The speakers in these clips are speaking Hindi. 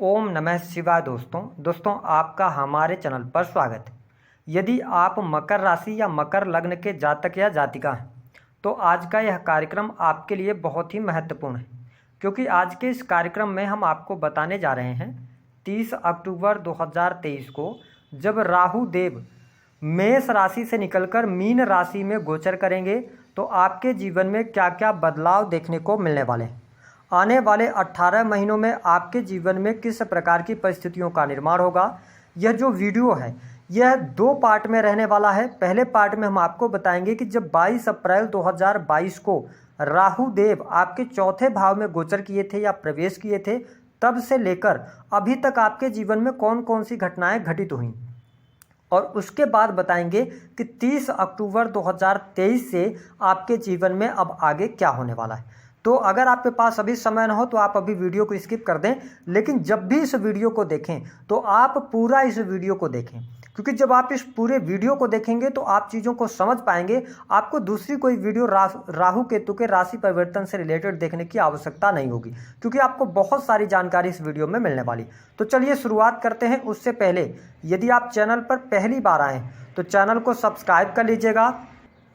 ओम नमः शिवाय। दोस्तों आपका हमारे चैनल पर स्वागत है। यदि आप मकर राशि या मकर लग्न के जातक या जातिका हैं तो आज का यह कार्यक्रम आपके लिए बहुत ही महत्वपूर्ण है, क्योंकि आज के इस कार्यक्रम में हम आपको बताने जा रहे हैं 30 अक्टूबर 2023 को जब राहु देव मेष राशि से निकलकर मीन राशि में गोचर करेंगे तो आपके जीवन में क्या क्या बदलाव देखने को मिलने वाले हैं। आने वाले 18 महीनों में आपके जीवन में किस प्रकार की परिस्थितियों का निर्माण होगा। यह जो वीडियो है यह 2 पार्ट में रहने वाला है। पहले पार्ट में हम आपको बताएंगे कि जब 22 अप्रैल 2022 को राहु देव आपके चौथे भाव में गोचर किए थे या प्रवेश किए थे, तब से लेकर अभी तक आपके जीवन में कौन कौन सी घटनाएं घटित हुई, और उसके बाद बताएंगे कि 30 अक्टूबर 2023 से आपके जीवन में अब आगे क्या होने वाला है। तो अगर आपके पास अभी समय न हो तो आप अभी वीडियो को स्किप कर दें, लेकिन जब भी इस वीडियो को देखें तो आप पूरा इस वीडियो को देखें, क्योंकि जब आप इस पूरे वीडियो को देखेंगे तो आप चीज़ों को समझ पाएंगे। आपको दूसरी कोई वीडियो राहु केतु के राशि परिवर्तन से रिलेटेड देखने की आवश्यकता नहीं होगी, क्योंकि आपको बहुत सारी जानकारी इस वीडियो में मिलने वाली। तो चलिए शुरुआत करते हैं। उससे पहले यदि आप चैनल पर पहली बार आएँ तो चैनल को सब्सक्राइब कर लीजिएगा,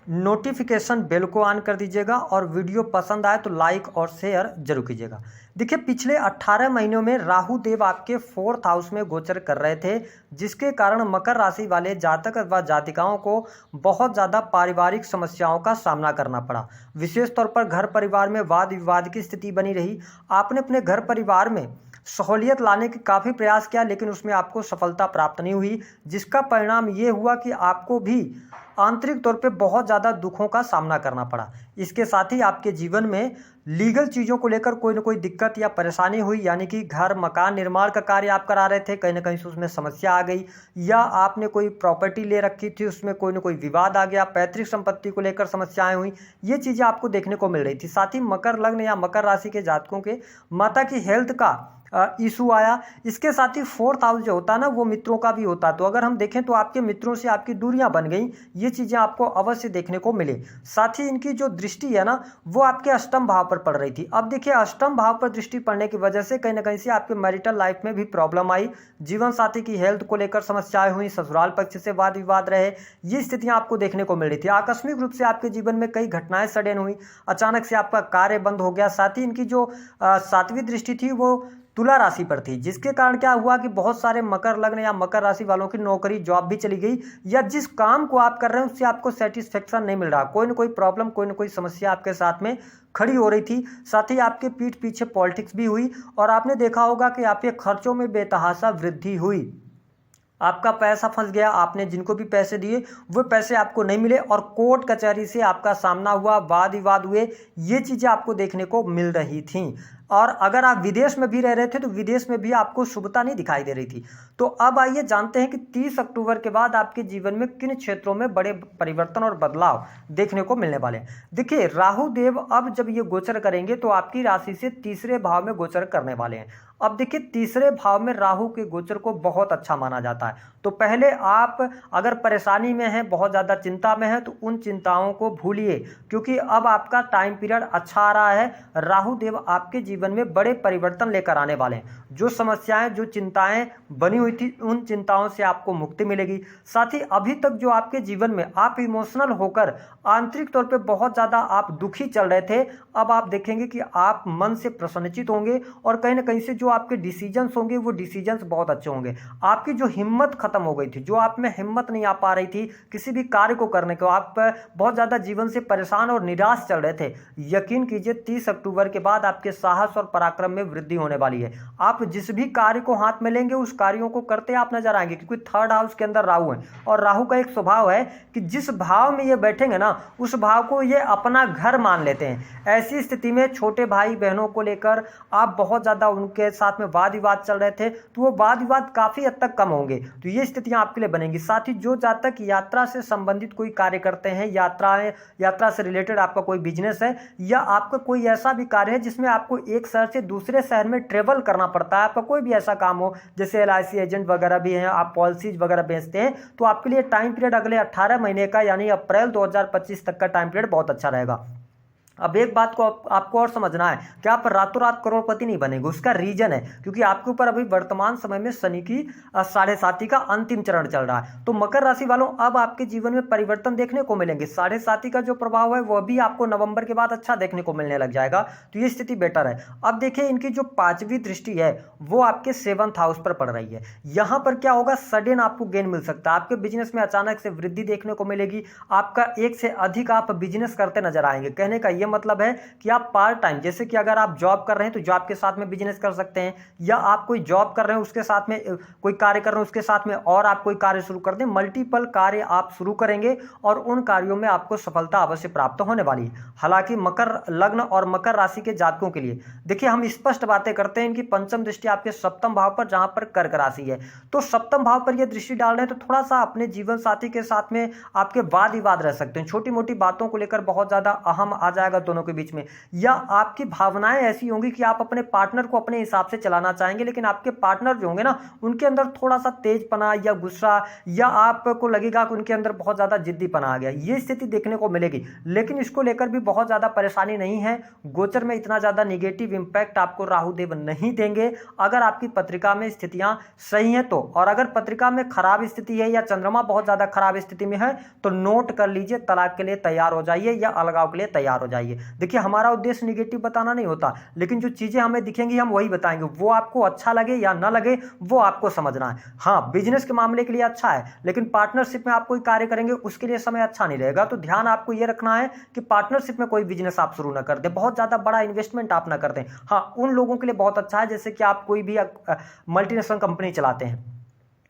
नोटिफिकेशन बेल को ऑन कर दीजिएगा, और वीडियो पसंद आए तो लाइक और शेयर जरूर कीजिएगा। देखिए, पिछले 18 महीनों में राहु देव आपके 4th हाउस में गोचर कर रहे थे, जिसके कारण मकर राशि वाले जातक व जातिकाओं को बहुत ज़्यादा पारिवारिक समस्याओं का सामना करना पड़ा। विशेष तौर पर घर परिवार में वाद विवाद की स्थिति बनी रही। आपने अपने घर परिवार में सहूलियत लाने की काफ़ी प्रयास किया, लेकिन उसमें आपको सफलता प्राप्त नहीं हुई, जिसका परिणाम ये हुआ कि आपको भी आंतरिक तौर पे बहुत ज़्यादा दुखों का सामना करना पड़ा। इसके साथ ही आपके जीवन में लीगल चीज़ों को लेकर कोई ना कोई दिक्कत या परेशानी हुई, यानी कि घर मकान निर्माण का कार्य आप करा रहे थे, कहीं ना कहीं से उसमें समस्या आ गई, या आपने कोई प्रॉपर्टी ले रखी थी उसमें कोई ना कोई विवाद आ गया, पैतृक संपत्ति को लेकर समस्याएं हुई। ये चीज़ें आपको देखने को मिल रही थी। साथ ही मकर लग्न या मकर राशि के जातकों के माता की हेल्थ का इशू आया। इसके साथ ही 4th हाउस जो होता है ना, वो मित्रों का भी होता है। तो अगर हम देखें तो आपके मित्रों से आपकी दूरियां बन गई। ये चीज़ें आपको अवश्य देखने को मिले। साथ ही इनकी जो दृष्टि है ना, वो आपके अष्टम भाव पर पड़ रही थी। अब देखिए, अष्टम भाव पर दृष्टि पड़ने की वजह से कहीं ना कहीं से आपके मैरिटल लाइफ में भी प्रॉब्लम आई, जीवन साथी की हेल्थ को लेकर समस्याएं हुई, ससुराल पक्ष से वाद विवाद रहे। ये स्थितियां आपको देखने को मिल रही थी। आकस्मिक रूप से आपके जीवन में कई घटनाएं सडन हुई, अचानक से आपका कार्य बंद हो गया। साथ ही इनकी जो 7वीं दृष्टि थी वो तुला राशि पर थी, जिसके कारण क्या हुआ कि बहुत सारे मकर लग्न या मकर राशि वालों की नौकरी जॉब भी चली गई, या जिस काम को आप कर रहे हैं उससे आपको सेटिस्फेक्शन नहीं मिल रहा। कोई ना कोई प्रॉब्लम, कोई ना कोई समस्या आपके साथ में खड़ी हो रही थी। साथ ही आपके पीठ पीछे पॉलिटिक्स भी हुई, और आपने देखा होगा कि आपके खर्चों में बेतहाशा वृद्धि हुई। आपका पैसा फंस गया, आपने जिनको भी पैसे दिए वो पैसे आपको नहीं मिले, और कोर्ट कचहरी से आपका सामना हुआ, वाद विवाद हुए। ये चीज़ें आपको देखने को मिल रही थीं। और अगर आप विदेश में भी रह रहे थे तो विदेश में भी आपको शुभता नहीं दिखाई दे रही थी। तो अब आइए जानते हैं कि 30 अक्टूबर के बाद आपके जीवन में किन क्षेत्रों में बड़े परिवर्तन और बदलाव देखने को मिलने वाले हैं। देखिए, राहु देव अब जब ये गोचर करेंगे तो आपकी राशि से तीसरे भाव में गोचर करने वाले हैं। अब देखिए, तीसरे भाव में राहु के गोचर को बहुत अच्छा माना जाता है। तो पहले आप अगर परेशानी में हैं, बहुत ज़्यादा चिंता में हैं, तो उन चिंताओं को भूलिए, क्योंकि अब आपका टाइम पीरियड अच्छा आ रहा है। राहु देव आपके जीवन में बड़े परिवर्तन लेकर आने वाले हैं। जो समस्याएं, जो चिंताएं बनी हुई थी, उन चिंताओं से आपको मुक्ति मिलेगी। साथ ही अभी तक जो आपके जीवन में आप इमोशनल होकर आंतरिक तौर पे बहुत ज़्यादा आप दुखी चल रहे थे, अब आप देखेंगे कि आप मन से प्रसन्नचित होंगे, और कहीं ना कहीं से जो आपके डिसीजंस होंगे वो डिसीजंस बहुत अच्छे होंगे। आपकी जो हिम्मत खत्म हो गई थी, जो आप में हिम्मत नहीं आ पा रही थी किसी भी कार्य को करने को, आप बहुत ज़्यादा जीवन से परेशान और निराश चल रहे थे, यकीन कीजिए 30 अक्टूबर के बाद आपके साहस और पराक्रम में वृद्धि होने वाली है। आप जिस भी कार्य को हाथ में लेंगे उस कार्यों को करते आप नजर आएंगे, क्योंकि 3rd हाउस के अंदर राहु है, और राहु का एक स्वभाव है कि जिस भाव में ये बैठेंगे ना, उस भाव को ये अपना घर मान लेते हैं। ऐसी स्थिति में छोटे भाई बहनों को लेकर आप बहुत ज़्यादा उनके साथ में वाद विवाद चल रहे थे, तो वो वाद विवाद काफ़ी हद तक कम होंगे। तो ये स्थितियां आपके लिए बनेंगी। साथ ही जो जातक यात्रा से संबंधित कोई कार्य करते हैं, यात्रा से रिलेटेड आपका कोई बिजनेस है, या आपका कोई ऐसा भी कार्य है जिसमें आपको एक शहर से दूसरे शहर में ट्रेवल करना पड़ता है, आपका कोई भी ऐसा काम हो, जैसे LIC एजेंट वगैरह भी हैं, आप पॉलिसीज वगैरह बेचते हैं, तो आपके लिए टाइम पीरियड अगले 18 महीने का, यानी अप्रैल 2025 तक का टाइम पीरियड बहुत अच्छा रहेगा। अब एक बात को आपको और समझना है कि आप रातों रात करोड़पति नहीं बनेंगे। उसका रीजन है क्योंकि आपके ऊपर अभी वर्तमान समय में शनि की 7.5 का अंतिम चरण चल रहा है। तो मकर राशि वालों, अब आपके जीवन में परिवर्तन देखने को मिलेंगे। 7.5 का जो प्रभाव है वह भी आपको नवंबर के बाद अच्छा देखने को मिलने लग जाएगा, तो ये स्थिति बेटर है। अब देखिए, इनकी जो 5वीं दृष्टि है वो आपके 7th हाउस पर पड़ रही है। यहां पर क्या होगा, सडन आपको गेन मिल सकता है। आपके बिजनेस में अचानक से वृद्धि देखने को मिलेगी। आपका एक से अधिक आप बिजनेस करते नजर आएंगे। कहने का ये मतलब है कि आप पार्ट टाइम, जैसे कि अगर आप जॉब कर रहे हैं तो जॉब के साथ में बिजनेस कर सकते हैं, या आप कोई जॉब कर रहे हैं उसके साथ में कोई कार्य कर रहे हैं उसके साथ में और आप कोई कार्य शुरू कर दें। मल्टीपल कार्य आप शुरू करेंगे और उन कार्यों में आपको सफलता अवश्य प्राप्त होने वाली है। हालांकि मकर लग्न और मकर राशि के जातकों के लिए देखिए, हम स्पष्ट बातें करते हैं। इनकी पंचम दृष्टि आपके सप्तम भाव पर, जहां पर कर्क राशि है, तो सप्तम भाव पर यह दृष्टि डाल रहे हैं तो थोड़ा सा अपने जीवन साथी के साथ में आपके वाद विवाद रह सकते हैं। छोटी मोटी बातों को लेकर बहुत ज्यादा अहम आ जाएगा दोनों के बीच में, या आपकी भावनाएं ऐसी होंगी कि आप अपने पार्टनर को अपने हिसाब से चलाना चाहेंगे, लेकिन आपके पार्टनर जो होंगे ना, उनके अंदर थोड़ा सा तेजपना या गुस्सा, या आपको लगेगा कि उनके अंदर बहुत ज्यादा जिद्दीपना आ गया। ये स्थिति देखने को मिलेगी, लेकिन इसको लेकर भी बहुत ज्यादा परेशानी नहीं है। गोचर में इतना ज्यादा निगेटिव इंपैक्ट आपको राहु देव नहीं देंगे अगर आपकी पत्रिका में स्थितियां सही हैं तो। और अगर पत्रिका में खराब स्थिति है या चंद्रमा बहुत ज्यादा खराब स्थिति में है तो नोट कर लीजिए, तलाक के लिए तैयार हो जाइए या अलगाव के लिए तैयार हो जाइए। देखिए, हमारा उद्देश्य निगेटिव बताना नहीं होता, लेकिन जो चीजें हमें दिखेंगी हम वही बताएंगे। वो आपको अच्छा लगे या ना लगे वो आपको समझना है। हाँ, बिजनेस के मामले के लिए अच्छा है, लेकिन पार्टनरशिप में आप कोई कार्य करेंगे उसके लिए समय अच्छा नहीं रहेगा। तो ध्यान आपको यह रखना है कि पार्टनरशिप में कोई बिजनेस आप शुरू ना कर दें, बहुत ज्यादा बड़ा इन्वेस्टमेंट आप ना कर दें। हाँ, उन लोगों के लिए बहुत अच्छा है जैसे कि आप कोई भी मल्टीनेशनल कंपनी चलाते हैं,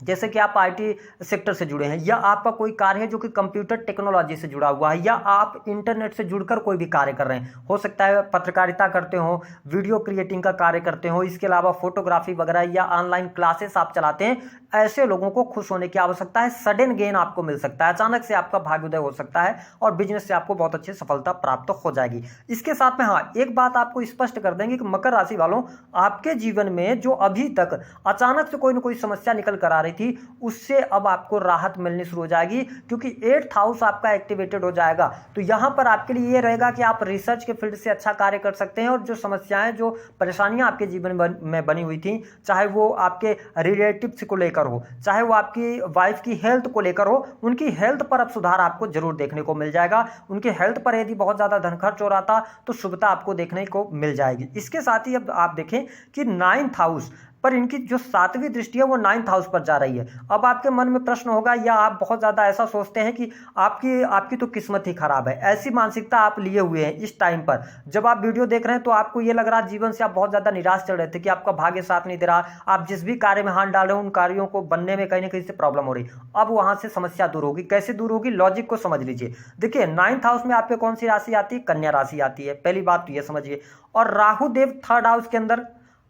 जैसे कि आप आईटी सेक्टर से जुड़े हैं, या आपका कोई कार्य है जो कि कंप्यूटर टेक्नोलॉजी से जुड़ा हुआ है, या आप इंटरनेट से जुड़कर कोई भी कार्य कर रहे हैं। हो सकता है पत्रकारिता करते हो, वीडियो क्रिएटिंग का कार्य करते हो, इसके अलावा फोटोग्राफी वगैरह, या ऑनलाइन क्लासेस आप चलाते हैं। ऐसे लोगों को खुश होने की आवश्यकता है। सडन गेन आपको मिल सकता है, अचानक से आपका भाग्योदय हो सकता है और बिजनेस से आपको बहुत अच्छी सफलता प्राप्त हो जाएगी। इसके साथ में हाँ, एक बात आपको स्पष्ट कर देंगे कि मकर राशि वालों, आपके जीवन में जो अभी तक अचानक से कोई ना कोई समस्या निकल कर आ रही थी, उससे अब आपको राहत मिलनी शुरू हो जाएगी, क्योंकि 8th हाउस आपका एक्टिवेटेड हो जाएगा। तो यहां पर आपके लिए यह रहेगा कि आप रिसर्च के फील्ड से अच्छा कार्य कर सकते हैं, और जो समस्याएं, जो परेशानियां आपके जीवन में बनी हुई थी, चाहे वो आपके रिलेटिव्स को लेकर हो, चाहे वो आपकी वाइफ की हेल्थ को लेकर हो, उनकी हेल्थ पर अब सुधार आपको जरूर देखने को मिल जाएगा। उनके हेल्थ पर यदि बहुत ज्यादा धन खर्च हो रहा था तो शुभता आपको देखने को मिल जाएगी। इसके साथ ही अब आप देखें कि 9th हाउस पर इनकी जो 7वीं दृष्टि है वो 9th हाउस पर जा रही है। अब आपके मन में प्रश्न होगा, या आप बहुत ज्यादा ऐसा सोचते हैं कि आपकी तो किस्मत ही खराब है, ऐसी मानसिकता आप लिए हुए हैं इस टाइम पर। जब आप वीडियो देख रहे हैं तो आपको ये लग रहा है जीवन से आप बहुत ज्यादा निराश चल रहे थे कि आपका भाग्य साथ नहीं दे रहा, आप जिस भी कार्य में हाथ डाल रहे हो उन कार्यों को बनने में कहीं ना कहीं से प्रॉब्लम हो रही। अब वहां से समस्या दूर होगी। कैसे दूर होगी, लॉजिक को समझ लीजिए। देखिए, 9th हाउस में आपके कौन सी राशि आती है, कन्या राशि आती है, पहली बात तो ये समझिए। और राहु देव 3rd हाउस के अंदर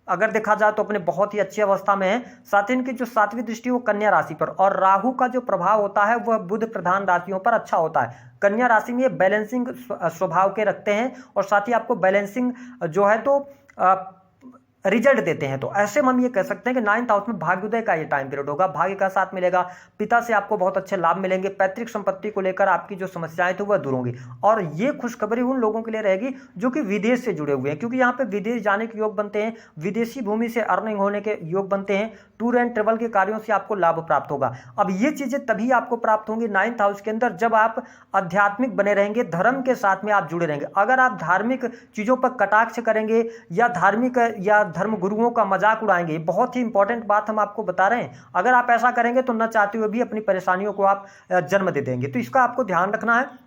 अगर देखा जाए तो अपने बहुत ही अच्छी अवस्था में है। साथ ही इनकी जो 7वीं दृष्टि वो कन्या राशि पर, और राहु का जो प्रभाव होता है वह बुध प्रधान राशियों पर अच्छा होता है। कन्या राशि में ये बैलेंसिंग स्वभाव के रखते हैं, और साथ ही आपको बैलेंसिंग जो है तो रिजल्ट देते हैं। तो ऐसे में हम ये कह सकते हैं कि 9th हाउस में भाग्योदय का ये टाइम पीरियड होगा, भाग्य का साथ मिलेगा, पिता से आपको बहुत अच्छे लाभ मिलेंगे, पैतृक संपत्ति को लेकर आपकी जो समस्याएं थी वह दूर होंगी। और ये खुशखबरी उन लोगों के लिए रहेगी जो कि विदेश से जुड़े हुए हैं, क्योंकि यहाँ पे विदेश जाने के योग बनते हैं, विदेशी भूमि से अर्निंग होने के योग बनते हैं, टूर एंड ट्रेवल के कार्यों से आपको लाभ प्राप्त होगा। अब ये चीजें तभी आपको प्राप्त होंगी 9th हाउस के अंदर जब आप आध्यात्मिक बने रहेंगे, धर्म के साथ में आप जुड़े रहेंगे। अगर आप धार्मिक चीजों पर कटाक्ष करेंगे या धार्मिक या धर्म गुरुओं का मजाक उड़ाएंगे, बहुत ही इंपॉर्टेंट बात हम आपको बता रहे हैं, अगर आप ऐसा करेंगे तो न चाहते हुए भी अपनी परेशानियों को आप जन्म दे देंगे। तो इसका आपको ध्यान रखना है।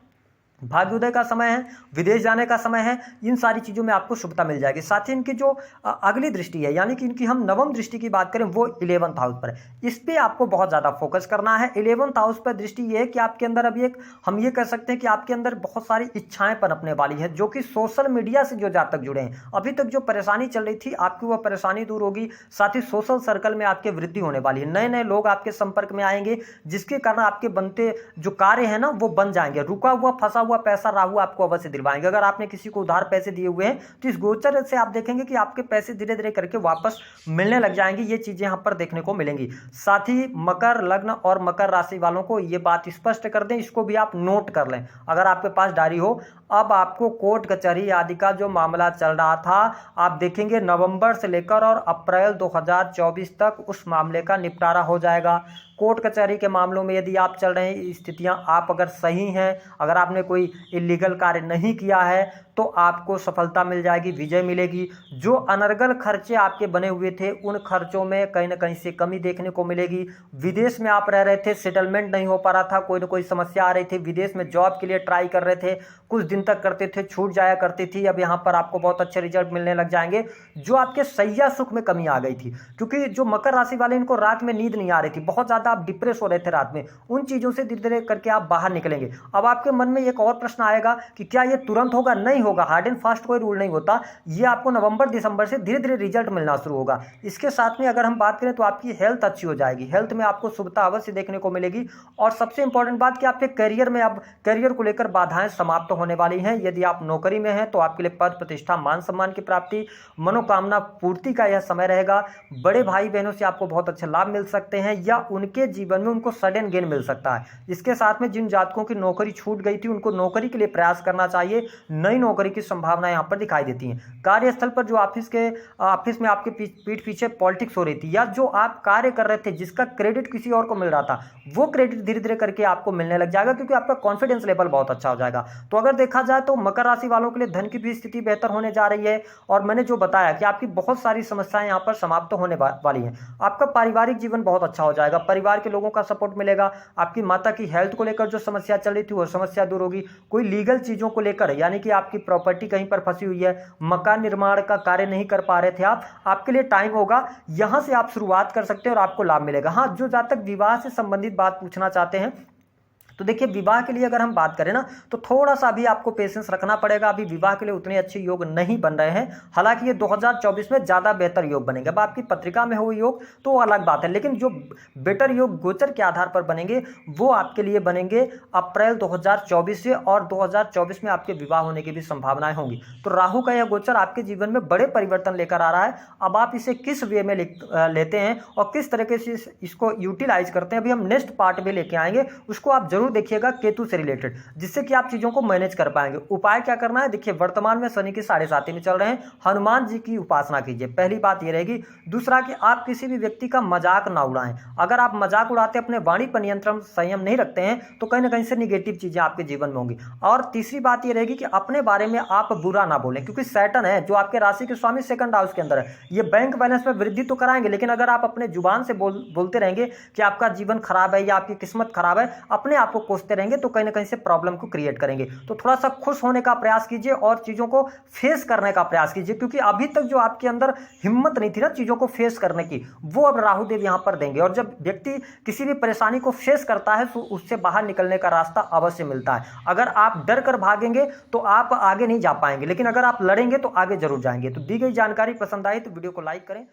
भाग्योदय का समय है, विदेश जाने का समय है, इन सारी चीज़ों में आपको शुभता मिल जाएगी। साथ ही इनकी जो अगली दृष्टि है, यानी कि इनकी हम नवम दृष्टि की बात करें, वो 11th हाउस पर है। इस पे आपको बहुत ज़्यादा फोकस करना है। 11th हाउस पर दृष्टि ये है कि आपके अंदर अभी एक, हम ये कह सकते हैं कि आपके अंदर बहुत सारी इच्छाएं पनपने वाली है, जो कि सोशल मीडिया से जो जातक जुड़े हैं, अभी तक जो परेशानी चल रही थी आपकी वह परेशानी दूर होगी। साथ ही सोशल सर्कल में आपके वृद्धि होने वाली है, नए नए लोग आपके संपर्क में आएंगे, जिसके कारण आपके बनते जो कार्य है ना वो बन जाएंगे। रुका हुआ फंसा हुआ पैसा राहु आपको अवश्य दिलवाएंगे। अगर आपने किसी को उधार पैसे दिए हुए हैं तो इस गोचर से आप देखेंगे कि आपके पैसे धीरे धीरे करके वापस मिलने लग जाएंगे। ये चीजें यहाँ पर देखने को मिलेंगी। साथ ही मकर लग्न और मकर राशि वालों को ये बात स्पष्ट कर दें, इसको भी आप नोट कर लें अगर आपके पास डायरी हो। अब आपको कोर्ट कचहरी आदि का जो मामला चल रहा था, आप देखेंगे नवंबर से लेकर और अप्रैल 2024 तक उस मामले का निपटारा हो जाएगा। कोर्ट कचहरी के मामलों में यदि आप चल रहे हैं, स्थितियां आप अगर सही हैं, अगर आपने कोई इलीगल कार्य नहीं किया है तो आपको सफलता मिल जाएगी, विजय मिलेगी। जो अनर्गल खर्चे आपके बने हुए थे उन खर्चों में कहीं ना कहीं से कमी देखने को मिलेगी। विदेश में आप रह रहे थे, सेटलमेंट नहीं हो पा रहा था, कोई ना कोई समस्या आ रही थी, विदेश में जॉब के लिए ट्राई कर रहे थे, कुछ दिन तक करते थे, छूट जाया करती थी, अब यहाँ पर आपको बहुत अच्छे रिजल्ट मिलने लग जाएंगे। जो आपके सैया सुख में कमी आ गई थी, क्योंकि जो मकर राशि वाले इनको रात में नींद नहीं आ रही थी, बहुत ज़्यादा आप डिप्रेस हो रहे थे रात में, उन चीज़ों से धीरे धीरे करके आप बाहर निकलेंगे। अब आपके मन में एक और प्रश्न आएगा कि क्या ये तुरंत होगा? नहीं होगा, हार्ड एंड फास्ट कोई रूल नहीं होता। ये आपको नवंबर दिसंबर से धीरे धीरे रिजल्ट मिलना शुरू होगा। इसके साथ में अगर हम बात करें तो आपकी हेल्थ अच्छी हो जाएगी, हेल्थ में आपको शुभता अवश्य देखने को मिलेगी। और सबसे इंपॉर्टेंट बात कि आपके करियर में अब करियर को लेकर बाधाएं समाप्त होने वाली हैं। यदि आप नौकरी में हैं तो आपके लिए पद प्रतिष्ठा मान सम्मान की प्राप्ति, मनोकामना पूर्ति का यह समय रहेगा। बड़े भाई बहनों से आपको बहुत अच्छे लाभ मिल सकते हैं या उनके जीवन में उनको सडन गेन मिल सकता है। इसके साथ में जिन जातकों की नौकरी छूट गई थी उनको नौकरी के लिए प्रयास करना चाहिए, नई नौकरी की संभावना यहाँ पर दिखाई देती हैं। कार्यस्थल पर जो ऑफिस में आपके पीठ पीछे पॉलिटिक्स हो रही थी या जो आप कार्य कर रहे थे जिसका क्रेडिट किसी और को मिल रहा था, वो क्रेडिट धीरे धीरे करके आपको मिलने लग जाएगा, क्योंकि आपका कॉन्फिडेंस लेवल बहुत अच्छा हो जाएगा। तो अगर देखा जाए तो मकर राशि वालों के लिए धन की भी स्थिति बेहतर होने जा रही है। और मैंने जो बताया कि आपकी बहुत सारी समस्याएं यहाँ पर समाप्त होने वाली हैं। आपका पारिवारिक जीवन बहुत अच्छा हो जाएगा, परिवार के लोगों का सपोर्ट मिलेगा। आपकी माता की हेल्थ को लेकर जो समस्या चल रही थी वो समस्या दूर होगी। कोई लीगल चीजों को लेकर, यानी कि आपकी प्रॉपर्टी कहीं पर फंसी हुई है, मकान निर्माण का कार्य नहीं कर पा रहे थे आप, आपके लिए टाइम होगा, यहां से आप शुरुआत कर सकते हैं और आपको लाभ मिलेगा। हाँ, जो जातक विवाह से संबंधित बात पूछना चाहते हैं तो देखिए, विवाह के लिए अगर हम बात करें ना तो थोड़ा सा अभी आपको पेशेंस रखना पड़ेगा। अभी विवाह के लिए उतने अच्छे योग नहीं बन रहे हैं, हालांकि ये 2024 में ज्यादा बेहतर योग बनेंगे। अब आपकी पत्रिका में हो योग तो वो अलग बात है, लेकिन जो बेटर योग गोचर के आधार पर बनेंगे वो आपके लिए बनेंगे अप्रैल 2024 से, और 2024 में आपके विवाह होने की भी संभावनाएं होंगी। तो राहु का यह गोचर आपके जीवन में बड़े परिवर्तन लेकर आ रहा है। अब आप इसे किस वे में लेते हैं और किस तरीके से इसको यूटिलाइज करते हैं, अभी हम नेक्स्ट पार्ट में लेके आएंगे, उसको आप जरूर देखिएगा केतु से रिलेटेड, जिससे कि आप चीजों को मैनेज कर पाएंगे। उपाय क्या करना है? देखिए, वर्तमान में शनि की 7.5 में चल रहे हैं, हनुमान जी की उपासना कीजिए, पहली बात ये रहेगी। दूसरा कि आप किसी भी व्यक्ति का मजाक ना उड़ाएं। अगर आप मजाक उड़ाते अपने वाणी पर नियंत्रण संयम नहीं रखते हैं तो कहीं ना कहीं से निगेटिव चीजें आपके जीवन में होंगी। और तीसरी बात ये रहेगी कि अपने बारे में आप बुरा ना बोलें, क्योंकि सैटर्न है जो आपके राशि के स्वामी सेकंड हाउस के अंदर है, ये बैंक बैलेंस में वृद्धि तो कराएंगे, लेकिन अगर आप अपने जुबान से बोलते रहेंगे कि आपका जीवन खराब है या आपकी किस्मत खराब है, अपने आप को कोसते रहेंगे तो कहीं ना कहीं से प्रॉब्लम को क्रिएट करेंगे। तो थोड़ा सा खुश होने का प्रयास कीजिए और चीजों को फेस करने का प्रयास कीजिए, क्योंकि अभी तक जो आपके अंदर हिम्मत नहीं थी ना चीजों को फेस करने की, वो अब राहुदेव यहां पर देंगे। और जब व्यक्ति किसी भी परेशानी को फेस करता है तो उससे बाहर निकलने का रास्ता अवश्य मिलता है। अगर आप डर कर भागेंगे तो आप आगे नहीं जा पाएंगे, लेकिन अगर आप लड़ेंगे तो आगे जरूर जाएंगे। तो दी गई जानकारी पसंद आई तो वीडियो को लाइक करें।